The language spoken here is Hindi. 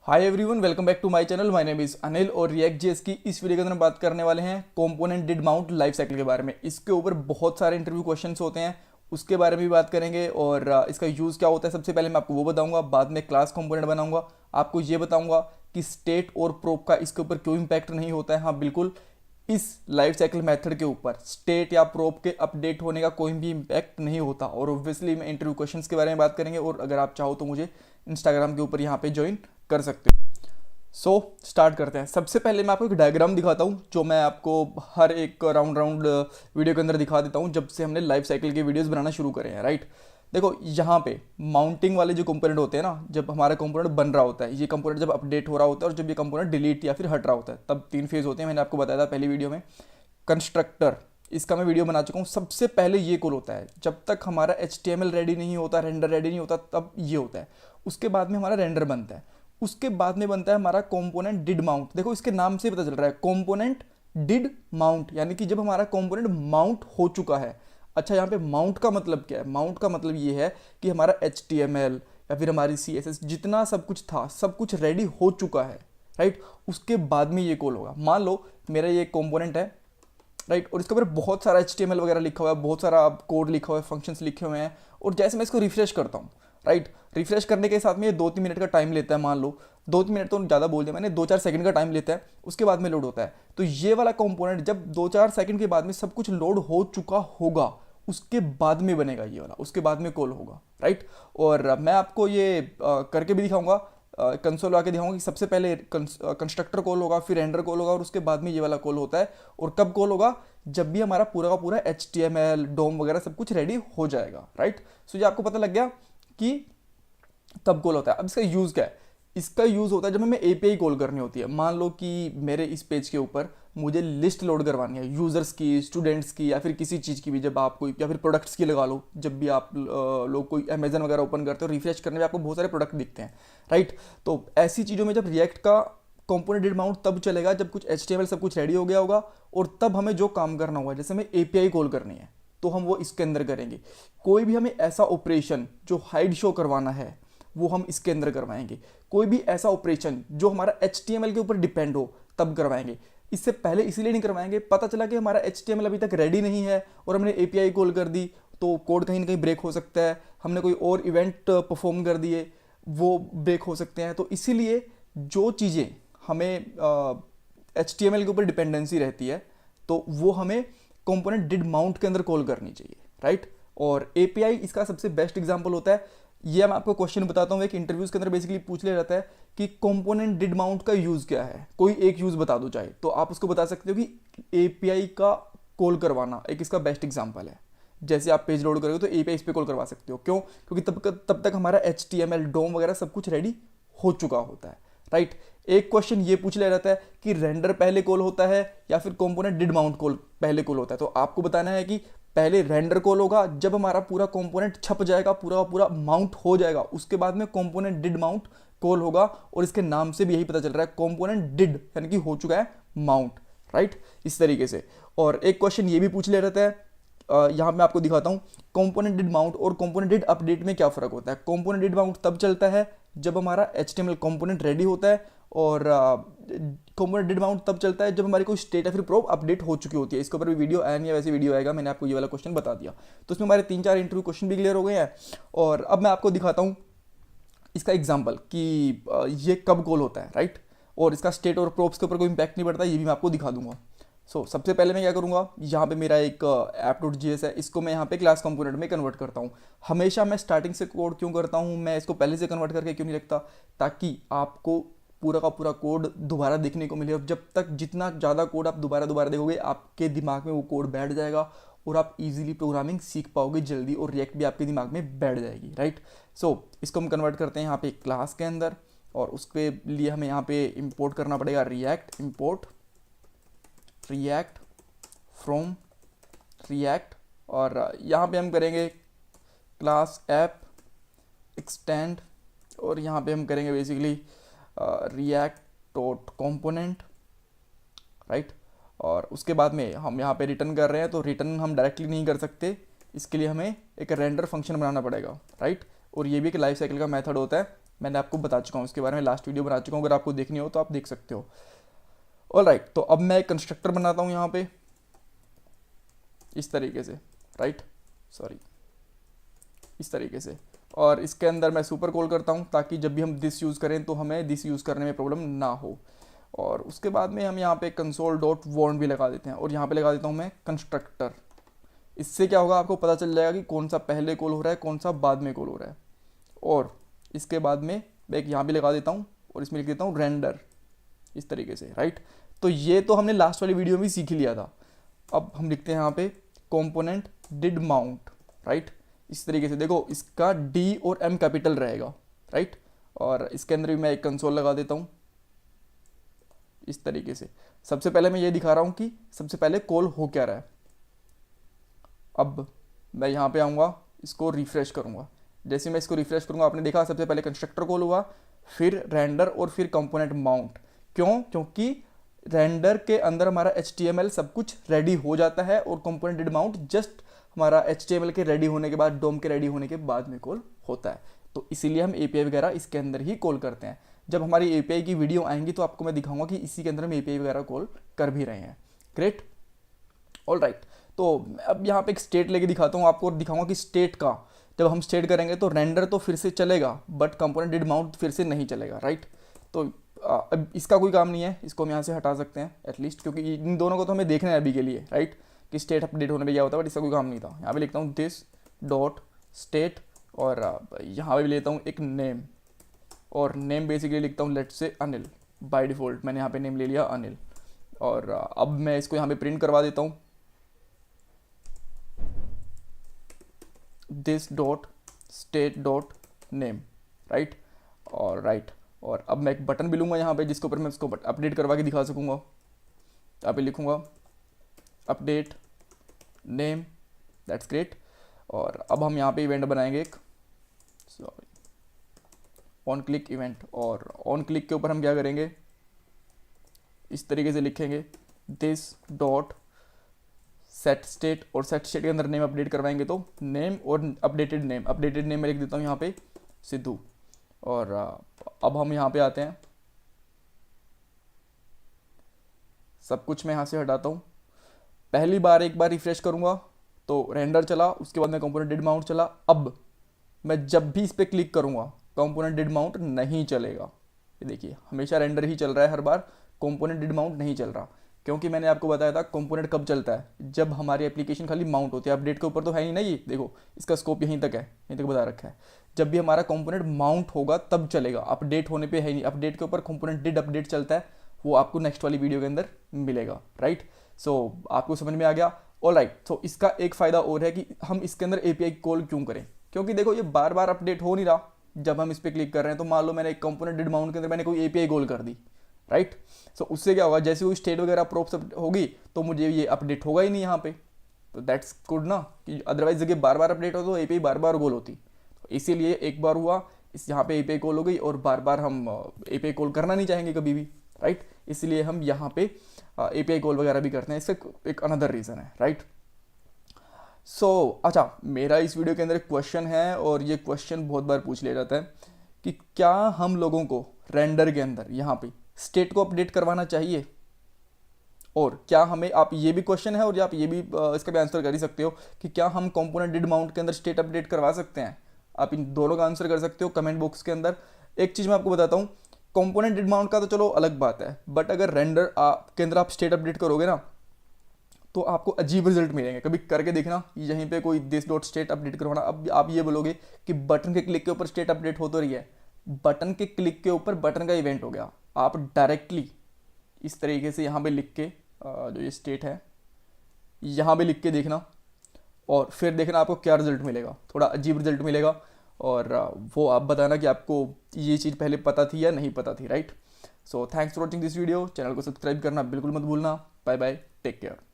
Hi everyone, welcome back to my channel. My name is Anil और रिएक्ट जेएस की इस वीडियो के अंदर हम बात करने वाले हैं component did mount life cycle के बारे में। इसके ऊपर बहुत सारे इंटरव्यू क्वेश्चंस होते हैं, उसके बारे में भी बात करेंगे और इसका यूज़ क्या होता है सबसे पहले मैं आपको वो बताऊंगा। बाद में क्लास कंपोनेंट बनाऊंगा, आपको ये बताऊंगा कि स्टेट और प्रोब का इसके ऊपर क्यों इम्पैक्ट नहीं होता है। हाँ बिल्कुल, इस लाइफ साइकिल मेथड के ऊपर स्टेट या प्रोब के अपडेट होने का कोई भी इम्पैक्ट नहीं होता। और ऑब्वियसली मैं इंटरव्यू क्वेश्चंस के बारे में बात करेंगे और अगर आप चाहो तो मुझे इंस्टाग्राम के ऊपर यहाँ पे ज्वाइन कर सकते हो। स्टार्ट करते हैं। सबसे पहले मैं आपको एक डायग्राम दिखाता हूँ जो मैं आपको हर एक राउंड राउंड वीडियो के अंदर दिखा देता हूँ जब से हमने लाइफ साइकिल के वीडियोस बनाना शुरू करे हैं। राइट, देखो यहाँ पे माउंटिंग वाले जो कंपोनेंट होते हैं ना, जब हमारा कंपोनेंट बन रहा होता है, ये कंपोनेंट जब अपडेट हो रहा होता है और जब ये कंपोनेंट डिलीट या फिर हट रहा होता है, तब तीन फेज होते हैं। मैंने आपको बताया था पहली वीडियो में। कंस्ट्रक्टर, इसका मैं वीडियो बना चुका हूँ। सबसे पहले ये कॉल होता है जब तक हमारा HTML रेडी नहीं होता, रेंडर रेडी नहीं होता, तब ये होता है। उसके बाद में हमारा रेंडर बनता है, उसके बाद में बनता है हमारा कंपोनेंट डिड माउंट। देखो इसके नाम से पता चल रहा है कंपोनेंट डिड माउंट, यानी कि जब हमारा कंपोनेंट माउंट हो चुका है। अच्छा, यहाँ पे माउंट का मतलब क्या है? माउंट का मतलब ये है कि हमारा HTML या फिर हमारी CSS जितना सब कुछ था, सब कुछ रेडी हो चुका है। राइट, उसके बाद में ये कॉल होगा। मान लो मेरा ये कंपोनेंट है, राइट, और इसके ऊपर बहुत सारा HTML वगैरह लिखा हुआ है, बहुत सारा कोड लिखा हुआ है, फंक्शंस लिखे हुए हैं। और जैसे मैं इसको रिफ्रेश करता हूँ, राइट, रिफ्रेश करने के साथ में ये 2-3 मिनट का टाइम लेता है। मान लो 2-3 मिनट तो ज़्यादा बोल दिया मैंने, 2-4 सेकंड का टाइम लेता है, उसके बाद में लोड होता है। तो ये वाला कंपोनेंट जब 2-4 सेकंड के बाद में सब कुछ लोड हो चुका होगा, उसके बाद में बनेगा ये वाला, उसके बाद में कॉल होगा। राइट, और मैं आपको ये करके भी दिखाऊंगा, कंसोल आके दिखाऊंगा कि सबसे पहले कंस्ट्रक्टर कॉल होगा, फिर रेंडर कॉल होगा और उसके बाद में ये वाला कॉल होता है। और कब कॉल होगा? जब भी हमारा पूरा का पूरा HTML डोम वगैरह सब कुछ रेडी हो जाएगा। राइट, सो ये आपको पता लग गया कि तब कॉल होता है। अब इसका यूज़ क्या है? इसका यूज़ होता है जब हमें API कॉल करनी होती है। मान लो कि मेरे इस पेज के ऊपर मुझे लिस्ट लोड करवानी है, यूज़र्स की, स्टूडेंट्स की, या फिर किसी चीज़ की भी। जब आप कोई, या फिर प्रोडक्ट्स की लगा लो, जब भी आप लोग कोई अमेजन वगैरह ओपन करते हो, रिफ्रेश करने में आपको बहुत सारे प्रोडक्ट दिखते हैं। राइट, तो ऐसी चीज़ों में जब रिएक्ट का कंपोनेंट डिड माउंट तब चलेगा जब कुछ HTML सब कुछ रेडी हो गया होगा और तब हमें जो काम करना होगा, जैसे हमें API कॉल करनी है तो हम वो इसके अंदर करेंगे। कोई भी हमें ऐसा ऑपरेशन जो हाइड शो करवाना है वो हम इसके अंदर करवाएंगे। कोई भी ऐसा ऑपरेशन जो हमारा HTML के ऊपर डिपेंड हो तब करवाएंगे। इससे पहले इसलिए नहीं करवाएंगे, पता चला कि हमारा HTML अभी तक रेडी नहीं है और हमने API कॉल कर दी तो कोड कहीं ना कहीं ब्रेक हो सकता है। हमने कोई और इवेंट परफॉर्म कर दिए, वो ब्रेक हो सकते हैं। तो इसीलिए जो चीज़ें हमें HTML के ऊपर डिपेंडेंसी रहती है तो वो हमें कंपोनेंट डिड माउंट के अंदर कॉल करनी चाहिए। राइट, और API इसका सबसे बेस्ट एग्जांपल होता है। ये मैं आपको क्वेश्चन बताता हूँ, एक इंटरव्यूज के अंदर बेसिकली पूछ लिया जाता है कि कंपोनेंट डिड माउंट का यूज़ क्या है। कोई एक यूज़ बता दो चाहे, तो आप उसको बता सकते हो कि API का कॉल करवाना एक इसका बेस्ट एग्जांपल है। जैसे आप पेज लोड करोगे तो API इस पर कॉल करवा सकते हो। क्यों? क्योंकि तब तक हमारा HTML डोम वगैरह सब कुछ रेडी हो चुका होता है। राइट, एक क्वेश्चन ये पूछ लिया जाता है कि रेंडर पहले कॉल होता है या फिर कंपोनेंट डिड माउंट कॉल पहले कॉल होता है। तो आपको बताना है कि पहले रेंडर कॉल होगा जब हमारा पूरा कंपोनेंट छप जाएगा, पूरा पूरा माउंट हो जाएगा, उसके बाद में कंपोनेंट डिड माउंट कॉल होगा। और इसके नाम से भी यही पता चल रहा है, कंपोनेंट डिड यानी कि हो चुका है माउंट। राइट, इस तरीके से। और एक क्वेश्चन ये भी पूछ लिया जाता है, यहाँ मैं आपको दिखाता हूँ कंपोनेंट डिड माउंट और कंपोनेंट डिड अपडेट में क्या फ़र्क होता है। कंपोनेंट डिड माउंट तब चलता है जब हमारा HTML कंपोनेंट रेडी होता है, और कंपोनेंट डिड माउंट तब चलता है जब हमारी कोई स्टेट या फिर प्रोब अपडेट हो चुकी होती है। इसके ऊपर भी वीडियो आया नहीं है, वैसे वीडियो आएगा, मैंने आपको ये वाला क्वेश्चन बता दिया। तो इसमें हमारे 3-4 इंटरव्यू क्वेश्चन भी क्लियर हो गए हैं। और अब मैं आपको दिखाता हूँ इसका एग्जाम्पल कि ये कब कॉल होता है। राइट, और इसका स्टेट और प्रोब्स के ऊपर कोई इंपैक्ट नहीं पड़ता, ये भी मैं आपको दिखा दूंगा। सबसे पहले मैं क्या करूँगा, यहाँ पे मेरा एक app.js है, इसको मैं यहाँ पे क्लास कंपोनेंट में कन्वर्ट करता हूँ। हमेशा मैं स्टार्टिंग से कोड क्यों करता हूँ, मैं इसको पहले से कन्वर्ट करके क्यों नहीं रखता, ताकि आपको पूरा का पूरा कोड दोबारा देखने को मिले। और जब तक जितना ज़्यादा कोड आप दोबारा दोबारा देखोगे, आपके दिमाग में वो कोड बैठ जाएगा और आप इजीली प्रोग्रामिंग सीख पाओगे जल्दी, और रिएक्ट भी आपके दिमाग में बैठ जाएगी। राइट, इसको हम कन्वर्ट करते हैं यहाँ पे क्लास के अंदर, और उसके लिए हमें यहाँ पे इंपोर्ट करना पड़ेगा react, import react from react. और यहाँ पे हम करेंगे क्लास ऐप एक्सटेंड, और यहाँ पे हम करेंगे basically react dot component. Right, और उसके बाद में हम यहाँ पे रिटर्न कर रहे हैं, तो रिटर्न हम डायरेक्टली नहीं कर सकते, इसके लिए हमें एक रेंडर फंक्शन बनाना पड़ेगा। राइट, और ये भी एक लाइफ साइकिल का मेथड होता है, मैंने आपको बता चुका हूँ इसके बारे में, लास्ट वीडियो बना चुका हूँ, अगर आपको देखनी हो तो आप देख सकते हो। ऑलराइट, तो अब मैं एक कंस्ट्रक्टर बनाता हूँ यहाँ पे इस तरीके से, राइट, सॉरी, इस तरीके से, और इसके अंदर मैं सुपर कॉल करता हूँ ताकि जब भी हम दिस यूज़ करें तो हमें दिस यूज़ करने में प्रॉब्लम ना हो। और उसके बाद में हम यहाँ पे कंसोल डॉट वार्न भी लगा देते हैं, और यहाँ पे लगा देता हूँ मैं कंस्ट्रक्टर। इससे क्या होगा, आपको पता चल जाएगा कि कौन सा पहले कॉल हो रहा है, कौन सा बाद में कॉल हो रहा है। और इसके बाद में मैं एक यहाँ भी लगा देता हूँ और इसमें लिख देता हूँ रेंडर, इस तरीके से, राइट। तो ये तो हमने लास्ट वाली वीडियो में भी सीख ही लिया था। अब हम लिखते हैं यहाँ पे कंपोनेंट डिड माउंट, राइट, इस तरीके से। देखो इसका डी और एम कैपिटल रहेगा, राइट, और इसके अंदर भी मैं एक कंसोल लगा देता हूँ इस तरीके से। सबसे पहले मैं ये दिखा रहा हूँ कि सबसे पहले कॉल हो क्या रहा है। अब मैं यहाँ पे आऊँगा, इसको रिफ्रेश करूँगा। जैसे मैं इसको रिफ्रेश करूँगा, आपने देखा सबसे पहले कंस्ट्रक्टर कॉल हुआ, फिर रेंडर और फिर कंपोनेंट माउंट। क्यों? क्योंकि रेंडर के अंदर हमारा HTML सब कुछ रेडी हो जाता है और कंपोनेंट डिड माउंट जस्ट हमारा HTML के रेडी होने के बाद, डोम के रेडी होने के बाद में कॉल होता है। तो इसीलिए हम API वगैरह इसके अंदर ही कॉल करते हैं। जब हमारी API की वीडियो आएंगी तो आपको मैं दिखाऊंगा कि इसी के अंदर हम API वगैरह कॉल कर भी रहे हैं। Great, all right. तो अब यहाँ पे एक स्टेट लेके दिखाता हूँ आपको और दिखाऊंगा कि स्टेट का जब हम स्टेट करेंगे तो रेंडर तो फिर से चलेगा बट कंपोनेंट डिड माउंट फिर से नहीं चलेगा, राइट। तो अब इसका कोई काम नहीं है, इसको हम यहाँ से हटा सकते हैं एटलीस्ट, क्योंकि इन दोनों को तो हमें देखना है अभी के लिए, राइट, कि स्टेट अपडेट होने पे क्या होता है, बट इसका कोई काम नहीं था। यहाँ पे लिखता हूँ दिस डॉट स्टेट और यहाँ पे भी लेता हूँ एक नेम, और नेम बेसिकली लिखता हूँ let's say Anil. By default मैंने यहाँ पे नेम ले लिया अनिल, और अब मैं इसको यहाँ पे प्रिंट करवा देता हूँ this dot state dot name, right, और राइट। और अब मैं एक बटन भी लूँगा यहाँ पे जिसके ऊपर मैं इसको अपडेट करवा के दिखा सकूँगा। यहाँ पे लिखूँगा अपडेट नेम, दैट्स ग्रेट। और अब हम यहाँ पे इवेंट बनाएंगे एक, सॉरी, ऑन क्लिक इवेंट, और ऑन क्लिक के ऊपर हम क्या करेंगे, इस तरीके से लिखेंगे दिस डॉट सेट स्टेट, और सेट स्टेट के अंदर नेम अपडेट करवाएंगे तो नेम और अपडेटेड नेम मैं लिख देता हूँ यहाँ पे सिद्धू। और अब हम यहाँ पे आते हैं, सब कुछ मैं यहाँ से हटाता हूँ। पहली बार एक बार रिफ्रेश करूँगा तो रेंडर चला, उसके बाद में कंपोनेंट डिड माउंट चला। अब मैं जब भी इस पर क्लिक करूँगा कंपोनेंट डिड माउंट नहीं चलेगा। ये देखिए हमेशा रेंडर ही चल रहा है हर बार, कंपोनेंट डिड माउंट नहीं चल रहा, क्योंकि मैंने आपको बताया था कंपोनेंट कब चलता है, जब हमारी एप्लीकेशन खाली माउंट होती है। अपडेट के ऊपर तो है ही नहीं, ये देखो इसका स्कोप यहीं तक है, यहीं तक बता रखा है। जब भी हमारा कंपोनेंट माउंट होगा तब चलेगा, अपडेट होने पे है नहीं। अपडेट के ऊपर कंपोनेंट डिड अपडेट चलता है, वो आपको नेक्स्ट वाली वीडियो के अंदर मिलेगा, राइट। सो आपको समझ में आ गया, ऑल राइट। तो इसका एक फ़ायदा और है कि हम इसके अंदर API कॉल क्यों करें, क्योंकि देखो ये बार बार अपडेट हो नहीं रहा। जब हम इस पर क्लिक कर रहे हैं तो मान लो मैंने एक कंपोनेंट डिड माउंट के अंदर मैंने कोई API कॉल कर दी, राइट। सो उससे क्या होगा, जैसे वो स्टेट वगैरह प्रोप सब होगी तो मुझे ये अपडेट होगा ही नहीं यहाँ पे। तो दैट्स गुड ना, कि अदरवाइज जगह बार बार अपडेट हो तो API बार बार कॉल होती। तो इसीलिए एक बार हुआ, इस यहाँ पे API कॉल हो गई और बार बार हम API कॉल करना नहीं चाहेंगे कभी भी, राइट। इसलिए हम यहाँ पे API कॉल वगैरह भी करते हैं, इसका एक अनदर रीज़न है, राइट। सो अच्छा, मेरा इस वीडियो के अंदर एक क्वेश्चन है और ये क्वेश्चन बहुत बार पूछ लिया जाता है कि क्या हम लोगों को रेंडर के अंदर यहाँ पे स्टेट को अपडेट करवाना चाहिए, और क्या हमें, आप ये भी क्वेश्चन है और आप ये भी इसका भी आंसर कर ही सकते हो कि क्या हम कंपोनेंट डिड माउंट के अंदर स्टेट अपडेट करवा सकते हैं। आप इन दोनों का आंसर कर सकते हो कमेंट बॉक्स के अंदर। एक चीज़ मैं आपको बताता हूँ, कंपोनेंट डिड माउंट का तो चलो अलग बात है, बट अगर रेंडर के अंदर आप स्टेट अपडेट करोगे ना तो आपको अजीब रिजल्ट मिलेंगे। कभी करके देखना, यहीं पे कोई दिस डॉट स्टेट अपडेट करवाना, अब आप ये बोलोगे कि बटन के क्लिक के ऊपर स्टेट अपडेट हो तो रही है, बटन के क्लिक के ऊपर बटन का इवेंट हो गया। आप डायरेक्टली इस तरीके से यहाँ पे लिख के जो ये स्टेट है यहाँ पे लिख के देखना, और फिर देखना आपको क्या रिजल्ट मिलेगा। थोड़ा अजीब रिजल्ट मिलेगा, और वो आप बताना कि आपको ये चीज़ पहले पता थी या नहीं पता थी, right. So thanks for watching this video. Channel को सब्सक्राइब करना बिल्कुल मत भूलना। Bye bye, take care.